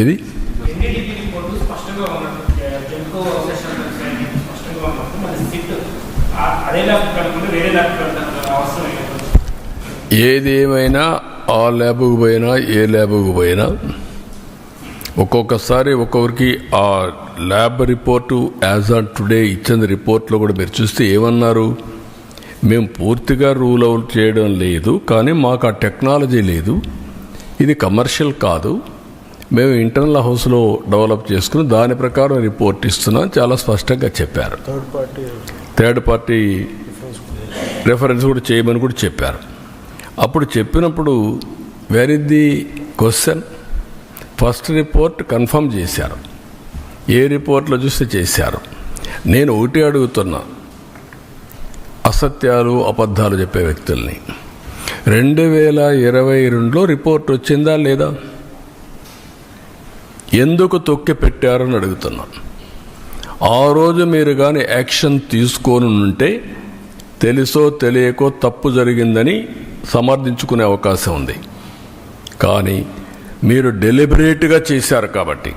ఏది ఏదేమైనా ఆ ల్యాబ్కు పోయినా ఏ ల్యాబ్కు పోయినా ఒక్కొక్కసారి ఒక్కొక్కరికి ఆ lab report as on today ఇచ్చిన రిపోర్ట్లో కూడా మీరు చూస్తే ఏమన్నారు, మేము పూర్తిగా రూల్ అవుట్ చేయడం లేదు, కానీ మాకు ఆ టెక్నాలజీ లేదు, ఇది కమర్షియల్ కాదు, మేము ఇంటర్నల్ హౌస్లో డెవలప్ చేసుకుని దాని ప్రకారం రిపోర్ట్ ఇస్తున్నాం చాలా స్పష్టంగా చెప్పారు. థర్డ్ పార్టీ రెఫరెన్స్ కూడా చేయమని కూడా చెప్పారు. అప్పుడు చెప్పినప్పుడు where is the question? First report confirm చేశారు, ఏ రిపోర్ట్లో చూస్తే చేశారు. నేను ఒకటి అడుగుతున్నా, అసత్యాలు అబద్ధాలు చెప్పే వ్యక్తుల్ని 2022లో రిపోర్ట్ వచ్చిందా లేదా? ఎందుకు తొక్కి పెట్టారని అడుగుతున్నా. ఆ రోజు మీరు కానీ యాక్షన్ తీసుకొని ఉంటే తెలుసో తెలియకో తప్పు జరిగిందని సమర్థించుకునే అవకాశం ఉంది. కానీ మీరు డెలిబరేట్గా చేశారు కాబట్టి,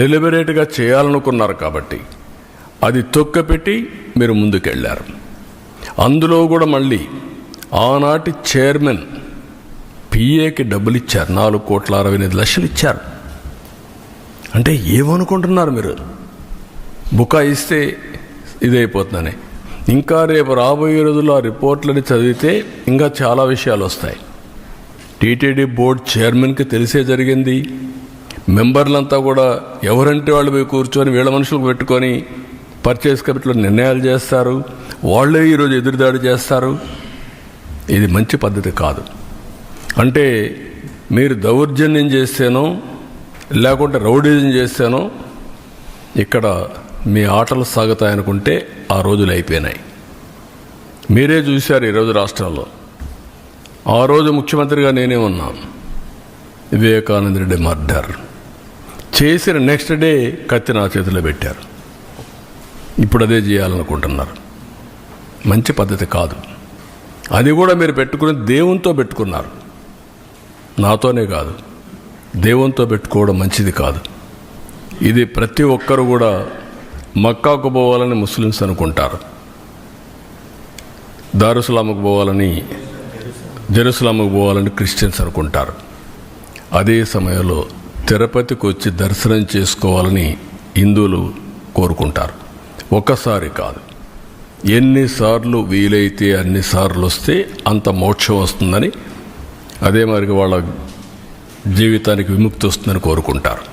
డెలిబరేట్గా చేయాలనుకున్నారు కాబట్టి అది తొక్కపెట్టి మీరు ముందుకెళ్ళారు. అందులో కూడా మళ్ళీ ఆనాటి చైర్మన్ పిఏకి డబ్బులు ఇచ్చారు, 4,68,00,000 ఇచ్చారు. అంటే ఏమనుకుంటున్నారు మీరు? బుకాయిస్తే ఇదైపోతుందని. ఇంకా రేపు రాబోయే రోజుల్లో ఆ రిపోర్ట్లని చదివితే ఇంకా చాలా విషయాలు వస్తాయి. టీటీడీ బోర్డు చైర్మన్కి తెలిసే జరిగింది. మెంబర్లంతా కూడా ఎవరంటే వాళ్ళు పోయి కూర్చొని వీళ్ళ మనుషులకు పెట్టుకొని పర్చేస్ కమిటీలో నిర్ణయాలు చేస్తారు, వాళ్ళే ఈరోజు ఎదురుదాడి చేస్తారు. ఇది మంచి పద్ధతి కాదు. అంటే మీరు దౌర్జన్యం చేస్తేనో లేకుంటే రౌడీజం చేస్తేనో ఇక్కడ మీ ఆటలు సాగుతాయనుకుంటే ఆ రోజులు అయిపోయినాయి. మీరే చూశారు ఈరోజు రాష్ట్రాల్లో. ఆ రోజు ముఖ్యమంత్రిగా నేనే ఉన్నాను. వివేకానంద రెడ్డి మర్డర్ చేసిన నెక్స్ట్ డే కత్తి నా చేతిలో పెట్టారు. ఇప్పుడు అదే చేయాలనుకుంటున్నారు. మంచి పద్ధతి కాదు. అది కూడా మీరు పెట్టుకుని దేవునితో పెట్టుకున్నారు. నాతోనే కాదు, దేవునితో పెట్టుకోవడం మంచిది కాదు. ఇది ప్రతి ఒక్కరు కూడా మక్కాకు పోవాలని ముస్లిమ్స్ అనుకుంటారు, దారుసలాముకు పోవాలని, జెరూసలాముకు పోవాలని క్రిస్టియన్స్ అనుకుంటారు. అదే సమయంలో తిరుపతికి వచ్చి దర్శనం చేసుకోవాలని హిందువులు కోరుకుంటారు. ఒక్కసారి కాదు, ఎన్నిసార్లు వీలైతే అన్నిసార్లు వస్తే అంత మోక్షం వస్తుందని, అదే మరి వాళ్ళ జీవితానికి విముక్తి వస్తుందని కోరుకుంటారు.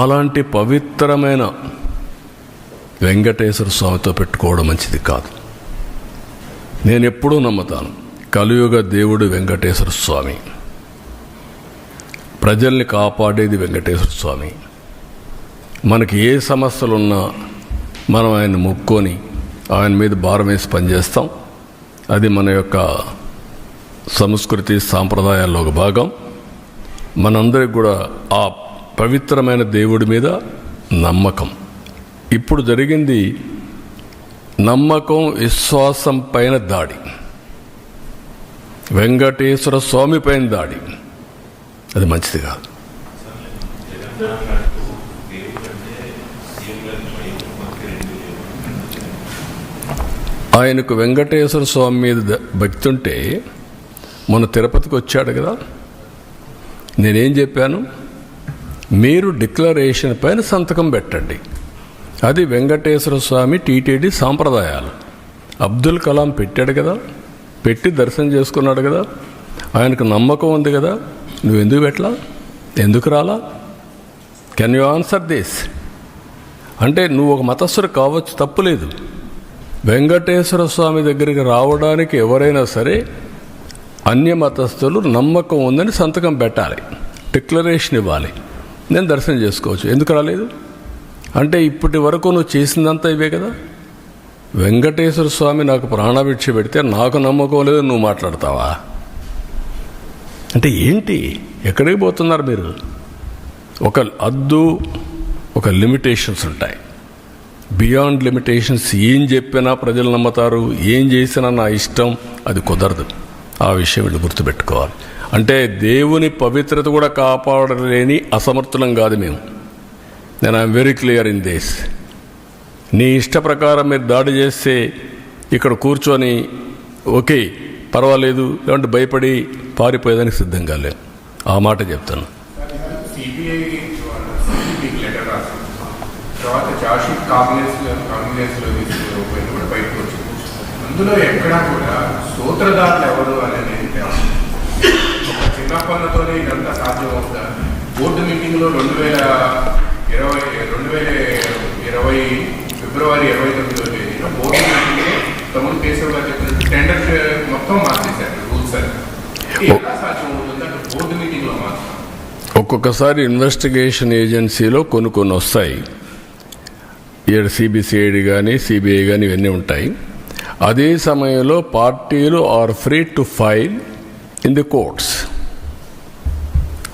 అలాంటి పవిత్రమైన వెంకటేశ్వర స్వామితో పెట్టుకోవడం మంచిది కాదు. నేను ఎప్పుడూ నమ్ముతాను, కలియుగ దేవుడు వెంకటేశ్వర స్వామి, ప్రజల్ని కాపాడేది వెంకటేశ్వర స్వామి. మనకి ఏ సమస్యలున్నా మనం ఆయన మొక్కుకొని ఆయన మీద భారం వేసి పనిచేస్తాం. అది మన యొక్క సంస్కృతి సాంప్రదాయాల్లో ఒక భాగం. మనందరికి కూడా ఆ పవిత్రమైన దేవుడి మీద నమ్మకం. ఇప్పుడు జరిగింది నమ్మకం విశ్వాసం పైన దాడి, వెంకటేశ్వర స్వామి పైన దాడి. అది మంచిది కాదు. ఆయనకు వెంకటేశ్వర స్వామి మీద భక్తి ఉంటే మొన్న తిరుపతికి వచ్చాడు కదా, నేనేం చెప్పాను? మీరు డిక్లరేషన్ పైన సంతకం పెట్టండి. అది వెంకటేశ్వర స్వామి టీటీడీ సాంప్రదాయాలు. అబ్దుల్ కలాం పెట్టాడు కదా, పెట్టి దర్శనం చేసుకున్నాడు కదా, ఆయనకు నమ్మకం ఉంది కదా, నువ్వు ఎందుకు పెట్టలా? ఎందుకు రాలా? Can you answer this? అంటే నువ్వు ఒక మతస్థుడు కావచ్చు, తప్పులేదు. వెంకటేశ్వర స్వామి దగ్గరికి రావడానికి ఎవరైనా సరే అన్య మతస్థులు నమ్మకం ఉందని సంతకం పెట్టాలి, డిక్లరేషన్ ఇవ్వాలి. నేను దర్శనం చేసుకోవచ్చు. ఎందుకు రాలేదు అంటే ఇప్పటి వరకు నువ్వు చేసిందంతా ఇవే కదా. వెంకటేశ్వర స్వామి నాకు ప్రాణభిక్ష పెడితే నాకు నమ్మకం లేదు, నువ్వు మాట్లాడతావా? అంటే ఏంటి? ఎక్కడికి పోతున్నారు మీరు? ఒక హద్దు, ఒక లిమిటేషన్స్ ఉంటాయి. Beyond limitations. ఏం చెప్పినా ప్రజలు నమ్ముతారు, ఏం చేసినా నా ఇష్టం, అది కుదరదు. ఆ విషయం వీళ్ళు గుర్తుపెట్టుకోవాలి. అంటే దేవుని పవిత్రత కూడా కాపాడలేని అసమర్థులం కాదు మేము. నేను I'm very clear in this. నీ ఇష్ట ప్రకారం మీరు దాడి చేస్తే ఇక్కడ కూర్చొని ఓకే పర్వాలేదు లేదంటే భయపడి పారిపోయేదానికి సిద్ధంగా లేవు. ఆ మాట చెప్తాను. అందులో ఎక్కడా కూడా సూత్రధారులు ఎవరు అనేది ఒక చిన్న పనులతోనే ఇదంతా సాధ్యమవుతా. బోర్డు మీటింగ్లో 2020 ఫిబ్రవరి 29వ తేదీన బోర్డు మీటింగ్లో తమ్ముడు కేశవ్ గారు చెప్పినట్టు టెండర్ మొత్తం మార్చేశారు రూల్స్ అని. ఎలా సాధ్యం అవుతుంది అంటే బోర్డు మీటింగ్లో మాత్రం ఒక్కొక్కసారి ఇన్వెస్టిగేషన్ ఏజెన్సీలో కొన్ని వస్తాయి. ఇక్కడ సిబిసిఐడి కానీ సిబిఐ కానీ ఇవన్నీ ఉంటాయి. అదే సమయంలో పార్టీలు are free to file in the courts.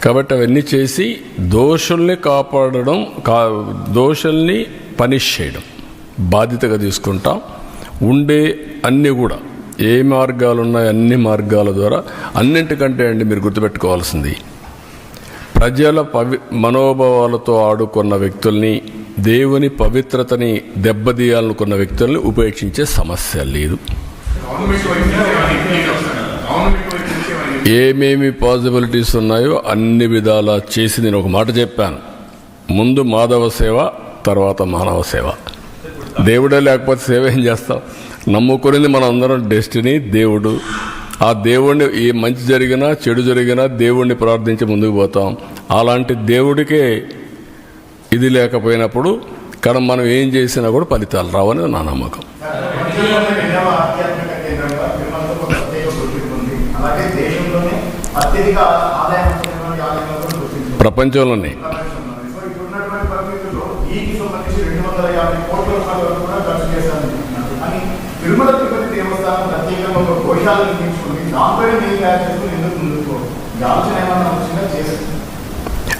కాబట్టి అవన్నీ చేసి దోషుల్ని కాపాడడం, దోషుల్ని పనిష్ చేయడం బాధ్యతగా తీసుకుంటాం. ఉండే అన్నీ కూడా ఏ మార్గాలు ఉన్నాయో అన్ని మార్గాల ద్వారా, అన్నింటికంటే అండి మీరు గుర్తుపెట్టుకోవాల్సింది, ప్రజల మనోభావాలతో ఆడుకున్న వ్యక్తుల్ని, దేవుని పవిత్రతని దెబ్బతీయాలనుకున్న వ్యక్తుల్ని ఉపేక్షించే సమస్య లేదు. ఏమేమి పాసిబిలిటీస్ ఉన్నాయో అన్ని విధాలా చేసి నేను ఒక మాట చెప్పాను. ముందు మాధవ సేవ, తర్వాత మానవ సేవ. దేవుడే లేకపోతే సేవ ఏం చేస్తాం? నమ్ముకునేది మనం అందరం డెస్టినీ, దేవుడు. ఆ దేవుడిని ఏ మంచి జరిగినా చెడు జరిగినా దేవుడిని ప్రార్థించి ముందుకు పోతాం. అలాంటి దేవుడికే ఇది లేకపోయినప్పుడు కానీ మనం ఏం చేసినా కూడా ఫలితాలు రావని నా నమ్మకం. ప్రపంచంలోనే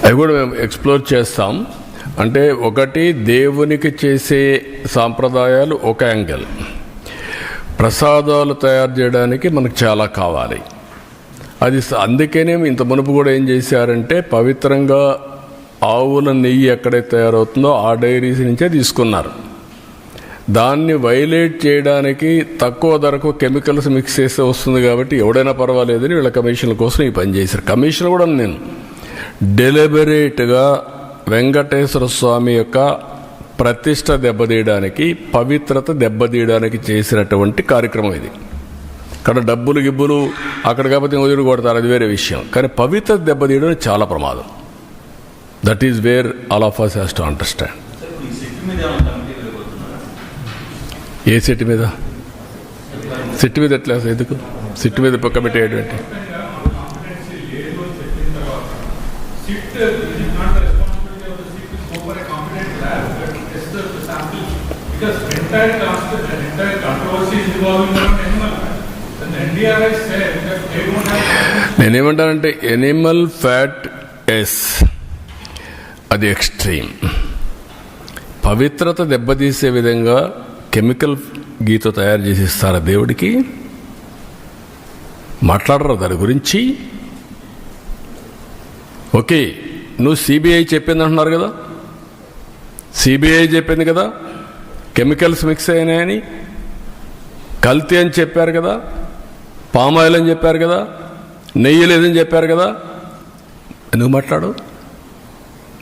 అవి కూడా మేము ఎక్స్ప్లోర్ చేస్తాం. అంటే ఒకటి దేవునికి చేసే సాంప్రదాయాలు ఒక యాంగిల్, ప్రసాదాలు తయారు చేయడానికి మనకు చాలా కావాలి. అది అందుకనే ఇంత మునుపు కూడా ఏం చేశారంటే పవిత్రంగా ఆవుల నెయ్యి ఎక్కడైతే తయారవుతుందో ఆ డైరీస్ నుంచే తీసుకున్నారు. దాన్ని వైలేట్ చేయడానికి తక్కువ ధరకు కెమికల్స్ మిక్స్ చేస్తే వస్తుంది కాబట్టి ఎవడైనా పర్వాలేదని వీళ్ళ కమిషన్ల కోసం ఈ పని చేశారు. కమిషన్ కూడా నేను డెలిబరేట్గా వెంకటేశ్వర స్వామి యొక్క ప్రతిష్ట దెబ్బతీయడానికి, పవిత్రత దెబ్బతీయడానికి చేసినటువంటి కార్యక్రమం ఇది. ఇక్కడ డబ్బులు గిబ్బులు అక్కడ కాకపోతే వదిలి కొడతారు, అది వేరే విషయం. కానీ పవిత్రత దెబ్బతీయడం చాలా ప్రమాదం. That is wear all of us has to understand. A set మీద? సెట్ మీద ఎట్లా? ఎందుకు సెట్ మీద కమిటీ ఏంటి? నేనేమంటానంటే ఎనిమల్ ఫ్యాట్ ఎస్, అది ఎక్స్ట్రీమ్. పవిత్రత దెబ్బతీసే విధంగా కెమికల్ గీతో తయారు చేసి ఇస్తారా దేవుడికి? మాట్లాడరు దాని గురించి. ఓకే, నువ్వు సిబిఐ చెప్పింది అంటున్నారు కదా, సిబిఐ చెప్పింది కదా కెమికల్స్ మిక్స్ అయినాయని, కల్తీ అని చెప్పారు కదా, పామాయిల్ అని చెప్పారు కదా, నెయ్యి లేదని చెప్పారు కదా. ఎందుకు మాట్లాడు?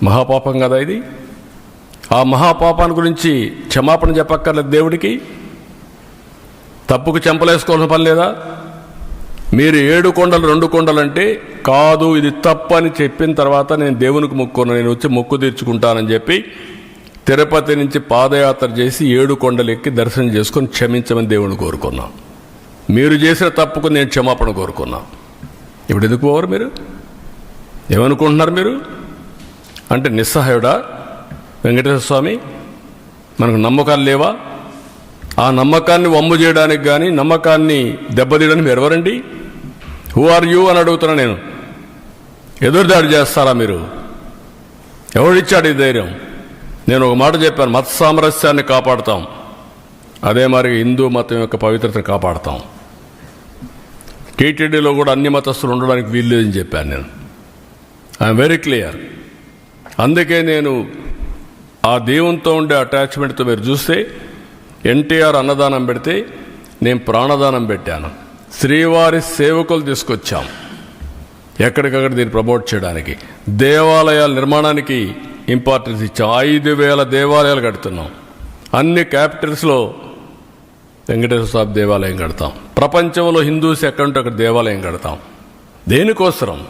మహాపాపం కదా ఇది. ఆ మహాపాపాన్ని గురించి క్షమాపణ చెప్పక్కర్లేదు దేవుడికి? తప్పుకు చెంపలేసుకోవాల్సిన పని లేదా? మీరు 7 కొండలు 2 కొండలు అంటే కాదు, ఇది తప్పు అని చెప్పిన తర్వాత నేను దేవునికి మొక్కున్నాను, నేను వచ్చి మొక్కు తీర్చుకుంటానని చెప్పి తిరుపతి నుంచి పాదయాత్ర చేసి 7 కొండలు ఎక్కి దర్శనం చేసుకొని క్షమించమని దేవుని కోరుకున్నాం. మీరు చేసిన తప్పుకు నేను క్షమాపణ కోరుకున్నాం. ఇప్పుడు ఎందుకు పోవరు? మీరు ఏమనుకుంటున్నారు? మీరు అంటే నిస్సహాయుడా వెంకటేశ్వర స్వామి? మనకు నమ్మకాలు లేవా? ఆ నమ్మకాన్ని వమ్ము చేయడానికి కానీ నమ్మకాన్ని దెబ్బతీయడానికి మీరు ఎవరండి? హూ ఆర్ యూ అని అడుగుతున్నా నేను. ఎదురుదాడి చేస్తారా మీరు? ఎవడిచ్చాడు ఈ ధైర్యం? నేను ఒక మాట చెప్పాను, మత సామరస్యాన్ని కాపాడుతాం, అదే మరి హిందూ మతం యొక్క పవిత్రతను కాపాడుతాం. టీటీడీలో కూడా అన్ని మతస్థులు ఉండడానికి వీల్లేదని చెప్పాను నేను. I'm very clear. అందుకే నేను ఆ దేవునితో ఉండే అటాచ్మెంట్తో మీరు చూస్తే ఎన్టీఆర్ అన్నదానం పెడితే నేను ప్రాణదానం పెట్టాను. శ్రీవారి సేవకులు తీసుకొచ్చాం ఎక్కడికక్కడ దీన్ని ప్రమోట్ చేయడానికి. దేవాలయాల నిర్మాణానికి ఇంపార్టెన్స్ ఇచ్చాం. 5,000 దేవాలయాలు కడుతున్నాం. అన్ని క్యాపిటల్స్లో వెంకటేశ్వర స్వామి దేవాలయం కడతాం. ప్రపంచంలో హిందూస్ ఎక్కడుంటే అక్కడ దేవాలయం కడతాం. దేనికోసం?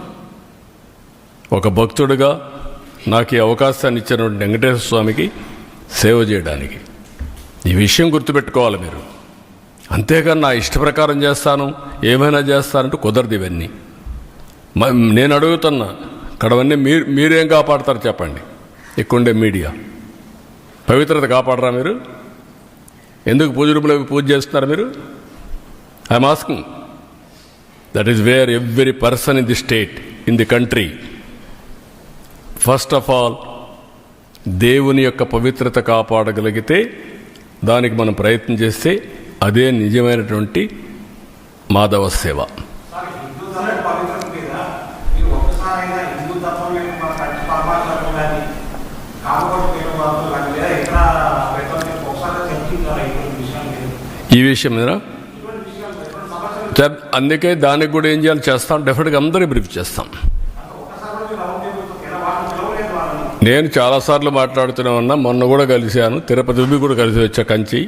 ఒక భక్తుడిగా నాకు ఈ అవకాశాన్ని ఇచ్చినటువంటి వెంకటేశ్వర స్వామికి సేవ చేయడానికి. ఈ విషయం గుర్తుపెట్టుకోవాలి మీరు. అంతేగాని నా ఇష్ట ప్రకారం చేస్తాను, ఏమైనా చేస్తానంటూ కుదరదు. ఇవన్నీ నేను అడుగుతున్నా, ఇక్కడవన్నీ మీరేం కాపాడతారు చెప్పండి? ఇక్కడుండే మీడియా పవిత్రత కాపాడరా మీరు? ఎందుకు పూజ రూపంలో పూజ చేస్తున్నారు మీరు? I'm asking. That is where every person in the state, in the country, first of all దేవుని యొక్క పవిత్రత కాపాడగలిగితే దానికి మనం ప్రయత్నం చేస్తే అదే నిజమైనటువంటి మాధవ సేవ. ఈ విషయం మీద అందుకే దానికి కూడా ఏం చేయాలి చేస్తాం. డెఫినెట్గా అందరూ బ్రీఫ్ చేస్తాం. నేను చాలాసార్లు మాట్లాడుతూనే ఉన్నా. మొన్న కూడా కలిశాను, తిరుపతి కూడా కలిసి వచ్చా. కంచి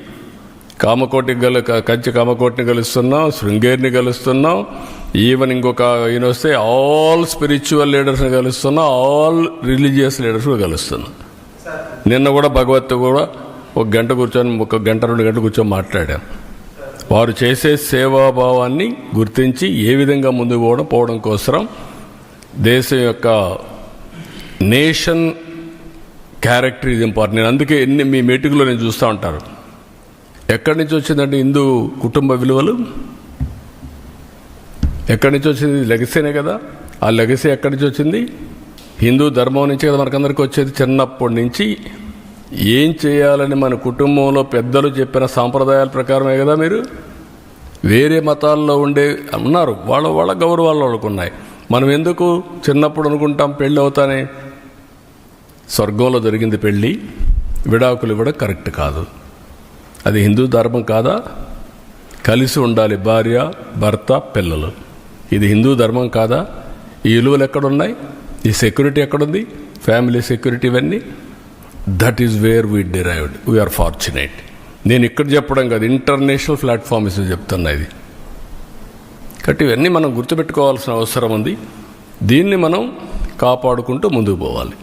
కామకోటిని కలుస్తున్నాం, శృంగేరిని కలుస్తున్నాం. ఈవెన్ ఇంకొక ఈయన వస్తే ఆల్ స్పిరిచువల్ లీడర్స్ని కలుస్తున్నాం, ఆల్ రిలీజియస్ లీడర్స్ కూడా కలుస్తున్నాం. నిన్న కూడా భగవత్ కూడా 1 గంట కూర్చొని 1 గంట 2 గంటలు కూర్చొని మాట్లాడాను. వారు చేసే సేవాభావాన్ని గుర్తించి ఏ విధంగా ముందుకు పోవడం కోసం దేశం యొక్క నేషన్ క్యారెక్టర్ ఇది ఇంపార్టెంట్. నేను అందుకే మీ మీటింగ్లో నేను చూస్తూ ఉంటారు. ఎక్కడి నుంచి వచ్చిందంటే హిందూ కుటుంబ విలువలు ఎక్కడి నుంచి వచ్చింది? లెగసీనే కదా. ఆ లెగసీ ఎక్కడి నుంచి వచ్చింది? హిందూ ధర్మం నుంచి కదా మనకందరికీ వచ్చేది. చిన్నప్పటి నుంచి ఏం చేయాలని మన కుటుంబంలో పెద్దలు చెప్పిన సాంప్రదాయాల ప్రకారమే కదా. మీరు వేరే మతాల్లో ఉన్నారు, వాళ్ళ గౌరవాలు వాళ్ళకు ఉన్నాయి. మనం ఎందుకు చిన్నప్పుడు అనుకుంటాం పెళ్ళి అవుతానే స్వర్గంలో జరిగింది పెళ్ళి, విడాకులు కూడా కరెక్ట్ కాదు. అది హిందూ ధర్మం కాదా? కలిసి ఉండాలి భార్య భర్త పిల్లలు. ఇది హిందూ ధర్మం కాదా? ఈ విలువలు ఎక్కడున్నాయి? ఈ సెక్యూరిటీ ఎక్కడుంది? ఫ్యామిలీ సెక్యూరిటీ ఇవన్నీ. That is where we derived. We are fortunate. నేను ఇక్కడ చెప్పడం కాదు, ఇంటర్నేషనల్ ప్లాట్ఫామ్స్ చెప్తున్నా ఇది. కాబట్టి ఇవన్నీ మనం గుర్తుపెట్టుకోవాల్సిన అవసరం ఉంది. దీన్ని మనం కాపాడుకుంటూ ముందుకు పోవాలి.